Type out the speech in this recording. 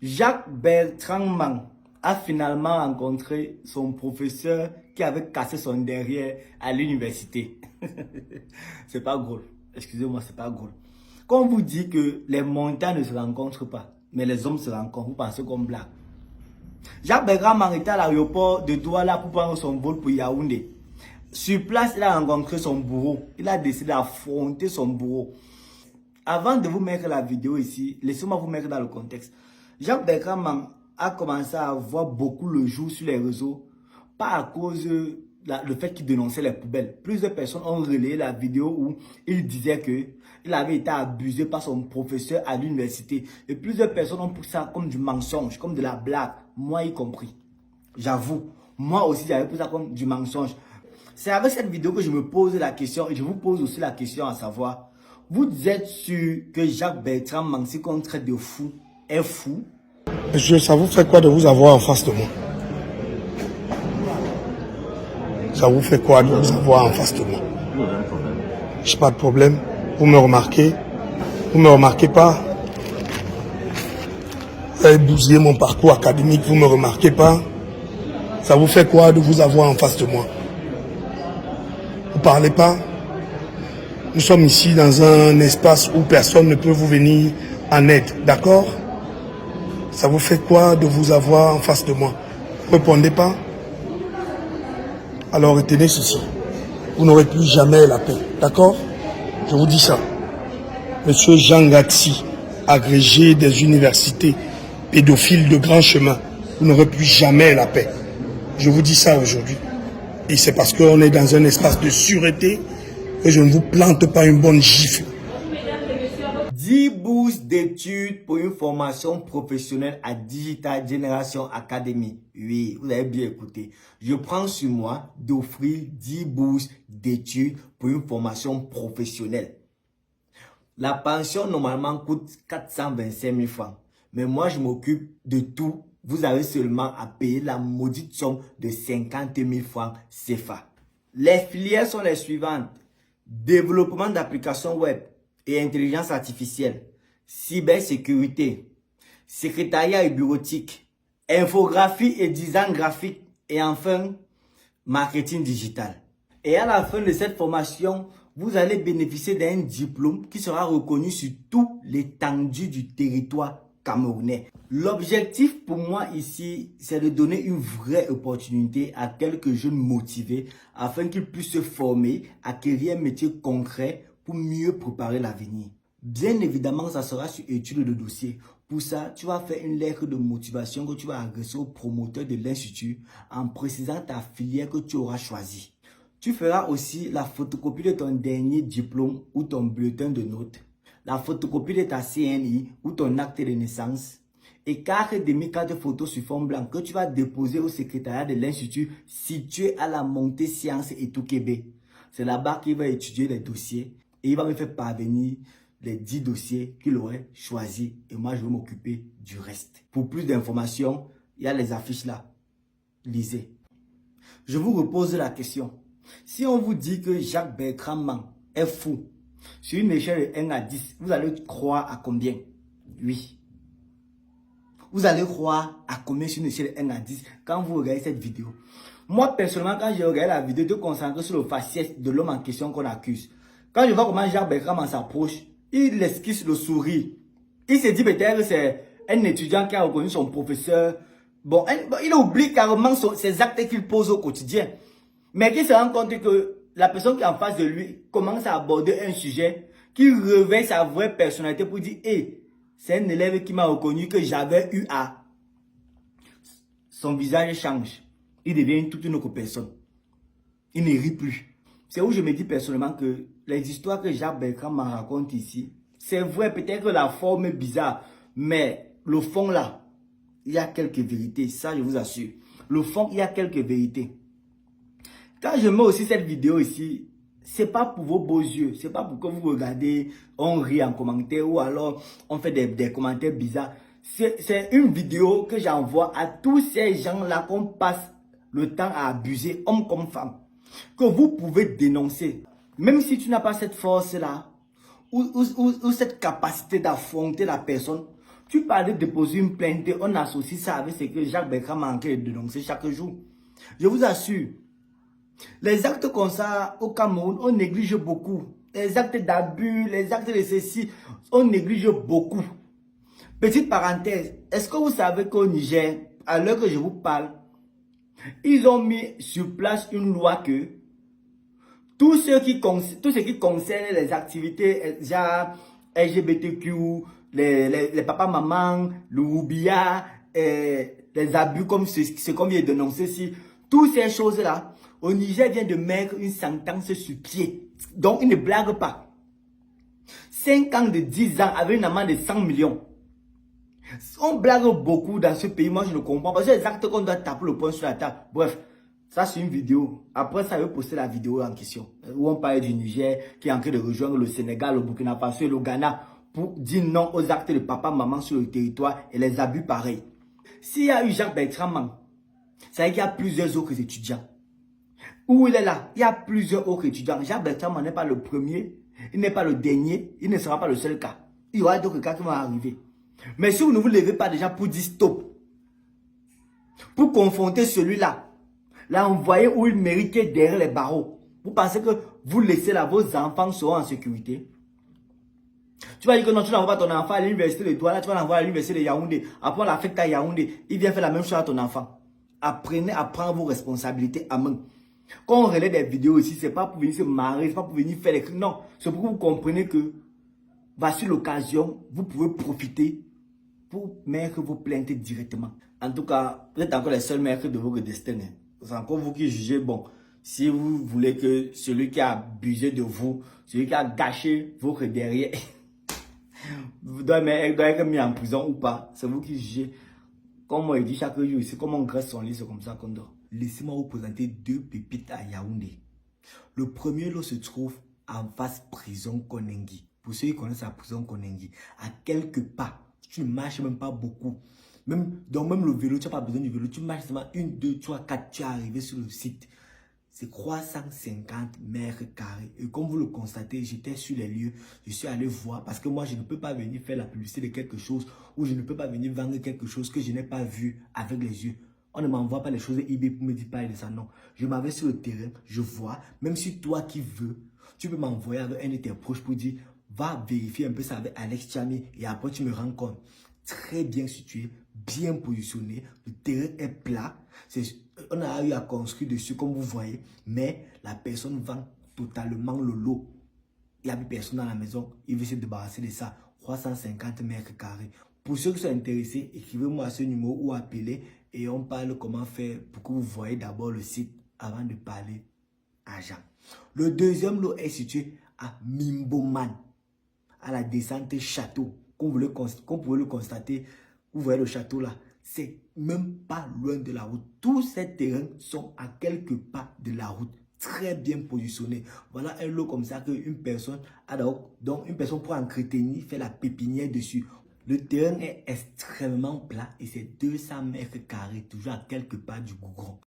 Jacques Bertrand Mang a finalement rencontré son professeur qui avait cassé son derrière à l'université. C'est pas drôle. Excusez-moi, c'est pas drôle. Quand on vous dit que les montagnes ne se rencontrent pas, mais les hommes se rencontrent, vous pensez qu'on blague. Jacques Bertrand Mang était à l'aéroport de Douala pour prendre son vol pour Yaoundé. Sur place, il a rencontré son bourreau. Il a décidé d'affronter son bourreau. Avant de vous mettre la vidéo ici, laissez-moi vous mettre dans le contexte. Jacques Bertrand Mang a commencé à voir beaucoup le jour sur les réseaux, pas à cause de le fait qu'il dénonçait les poubelles. Plusieurs personnes ont relayé la vidéo où il disait que il avait été abusé par son professeur à l'université. Et plusieurs personnes ont pris ça comme du mensonge, comme de la blague, moi y compris. J'avoue, moi aussi j'avais pris ça comme du mensonge. C'est avec cette vidéo que je me pose la question et je vous pose aussi la question à savoir, vous êtes sûr que Jacques Bertrand Mang, qu'on traite de fou, est fou? Monsieur, ça vous fait quoi de vous avoir en face de moi? Ça vous fait quoi de vous avoir en face de moi? J'ai pas de problème. Vous me remarquez? Vous me remarquez pas? Vous avez bousillé mon parcours académique, vous me remarquez pas? Ça vous fait quoi de vous avoir en face de moi? Vous parlez pas? Nous sommes ici dans un espace où personne ne peut vous venir en aide, d'accord? Ça vous fait quoi de vous avoir en face de moi? Vous répondez pas? Alors retenez ceci. Vous n'aurez plus jamais la paix, d'accord? Je vous dis ça. Monsieur Jean Gatsi, agrégé des universités, pédophile de grand chemin, vous n'aurez plus jamais la paix. Je vous dis ça aujourd'hui. Et c'est parce qu'on est dans un espace de sûreté que je ne vous plante pas une bonne gifle. 10 bourses d'études pour une formation professionnelle à Digital Generation Academy. Oui, vous avez bien écouté. Je prends sur moi d'offrir 10 bourses d'études pour une formation professionnelle. La pension normalement coûte 425 000 francs. Mais moi, je m'occupe de tout. Vous avez seulement à payer la maudite somme de 50 000 francs CFA. Les filières sont les suivantes. Développement d'applications web et intelligence artificielle, cybersécurité, secrétariat et bureautique, infographie et design graphique et enfin, marketing digital. Et à la fin de cette formation, vous allez bénéficier d'un diplôme qui sera reconnu sur toute l'étendue du territoire camerounais. L'objectif pour moi ici, c'est de donner une vraie opportunité à quelques jeunes motivés afin qu'ils puissent se former, acquérir un métier concret pour mieux préparer l'avenir. Bien évidemment, ça sera sur étude de dossier. Pour ça, tu vas faire une lettre de motivation que tu vas adresser au promoteur de l'institut en précisant ta filière que tu auras choisie. Tu feras aussi la photocopie de ton dernier diplôme ou ton bulletin de notes, la photocopie de ta CNI ou ton acte de naissance et 4 demi-cartes photos sur fond blanc que tu vas déposer au secrétariat de l'institut situé à la montée Sciences et Toukébé. C'est là-bas qu'il va étudier les dossiers et il va me faire parvenir les 10 dossiers qu'il aurait choisis et moi je vais m'occuper du reste. Pour plus d'informations, il y a les affiches là. Lisez. Je vous repose la question. Si on vous dit que Jacques Bertrand Mang est fou, sur une échelle de 1 à 10, vous allez croire à combien? Oui. Vous allez croire à combien sur une échelle de 1 à 10 quand vous regardez cette vidéo? Moi, personnellement, quand j'ai regardé la vidéo, je me concentrer sur le faciès de l'homme en question qu'on accuse. Quand je vois comment Jacques Bertrand Mang s'approche, il esquisse le sourire. Il se dit peut-être que c'est un étudiant qui a reconnu son professeur. Bon, il oublie carrément ses actes qu'il pose au quotidien. Mais qu'il se rend compte que la personne qui est en face de lui commence à aborder un sujet qui réveille sa vraie personnalité pour dire, hey, c'est un élève qui m'a reconnu que j'avais eu à. Son visage change. Il devient toute une autre personne. Il ne rit plus. C'est où je me dis personnellement que les histoires que Jacques Bertrand m'en raconte ici, c'est vrai, peut-être que la forme est bizarre, mais le fond là, il y a quelques vérités, ça je vous assure. Le fond, il y a quelques vérités. Quand je mets aussi cette vidéo ici, c'est pas pour vos beaux yeux, c'est pas pour que vous regardez, on rit en commentaire ou alors on fait des commentaires bizarres. C'est une vidéo que j'envoie à tous ces gens-là qu'on passe le temps à abuser, hommes comme femmes, que vous pouvez dénoncer. Même si tu n'as pas cette force-là, ou cette capacité d'affronter la personne, Tu parles de déposer une plainte, on associe ça avec ce que Jacques Bertrand manque de dénoncer chaque jour. Je vous assure, les actes comme ça au Cameroun, on néglige beaucoup. Les actes d'abus, les actes de ceci, on néglige beaucoup. Petite parenthèse, est-ce que vous savez qu'au Niger, à l'heure que je vous parle, ils ont mis sur place une loi que tout ce qui concerne les activités genre LGBTQ, les papas mamans, le oubia, les abus comme ce qu'on vient de dénoncer ici, toutes ces choses-là, au Niger vient de mettre une sentence sur pied. Donc, il ne blague pas. 5 ans de 10 ans avec une amende de 100 millions. On blague beaucoup dans ce pays, moi je ne comprends pas. C'est les actes qu'on doit taper le poing sur la table. Bref, ça c'est une vidéo. Après ça, je vais poster la vidéo en question. Où on parle du Niger qui est en train de rejoindre le Sénégal, le Burkina Faso et le Ghana pour dire non aux actes de papa-maman sur le territoire et les abus pareils. S'il y a eu Jacques Bertrand, ça veut dire qu'il y a plusieurs autres étudiants. Où il est là, il y a plusieurs autres étudiants. Jacques Bertrand n'est pas le premier, il n'est pas le dernier, il ne sera pas le seul cas. Il y aura d'autres cas qui vont arriver. Mais si vous ne vous levez pas déjà pour dire stop, pour confronter celui-là, l'envoyer où il méritait derrière les barreaux, vous pensez que vous laissez là, vos enfants seront en sécurité? Tu vas dire que non, tu n'envoies pas ton enfant à l'université de Douala, tu vas l'envoyer à l'université de Yaoundé. Après, on l'affecte à Yaoundé, il vient faire la même chose à ton enfant. Apprenez à prendre vos responsabilités à main. Quand on relaie des vidéos ici, c'est pas pour venir se marrer, c'est pas pour venir faire les trucs. Non, c'est pour que vous compreniez que, voici l'occasion, vous pouvez profiter pour mettre vos plaintes directement. En tout cas, vous êtes encore les seuls maîtres de votre destin. C'est encore vous qui jugez. Bon, si vous voulez que celui qui a abusé de vous, celui qui a gâché votre derrière, doit être mis en prison ou pas, c'est vous qui jugez. Comme moi, je dis chaque jour ici, comme on graisse son lit, c'est comme ça qu'on dort. Laissez-moi vous présenter 2 pépites à Yaoundé. Le premier lot se trouve en face prison Konengi. Pour ceux qui connaissent la prison Konengi, à quelques pas. Tu ne marches même pas beaucoup. Même le vélo, tu n'as pas besoin du vélo. Tu marches seulement 1, 2, 3, 4, tu es arrivé sur le site. C'est 350 mètres carrés. Et comme vous le constatez, j'étais sur les lieux. Je suis allé voir parce que moi, je ne peux pas venir faire la publicité de quelque chose ou je ne peux pas venir vendre quelque chose que je n'ai pas vu avec les yeux. On ne m'envoie pas les choses eBay pour me dire pas de ça. Non, je m'en vais sur le terrain, je vois. Même si toi qui veux, tu peux m'envoyer avec un de tes proches pour dire va vérifier un peu ça avec Alex Chami et après tu me rends compte. Très bien situé, bien positionné, le terrain est plat. On a eu à construire dessus comme vous voyez, mais la personne vend totalement le lot. Il n'y a plus personne dans la maison, il veut se débarrasser de ça. 350 mètres carrés. Pour ceux qui sont intéressés, écrivez-moi à ce numéro ou appelez et on parle comment faire pour que vous voyez d'abord le site avant de parler à Jean. Le deuxième lot est situé à Mimboman, à la descente château. Comme vous pouvez le constater, vous voyez le château là, c'est même pas loin de la route. Tous ces terrains sont à quelques pas de la route, très bien positionnés. Voilà un lot comme ça qu'une personne a donc une personne pour entretenir, faire la pépinière dessus. Le terrain est extrêmement plat et c'est 200 mètres carrés, toujours à quelques pas du goudron.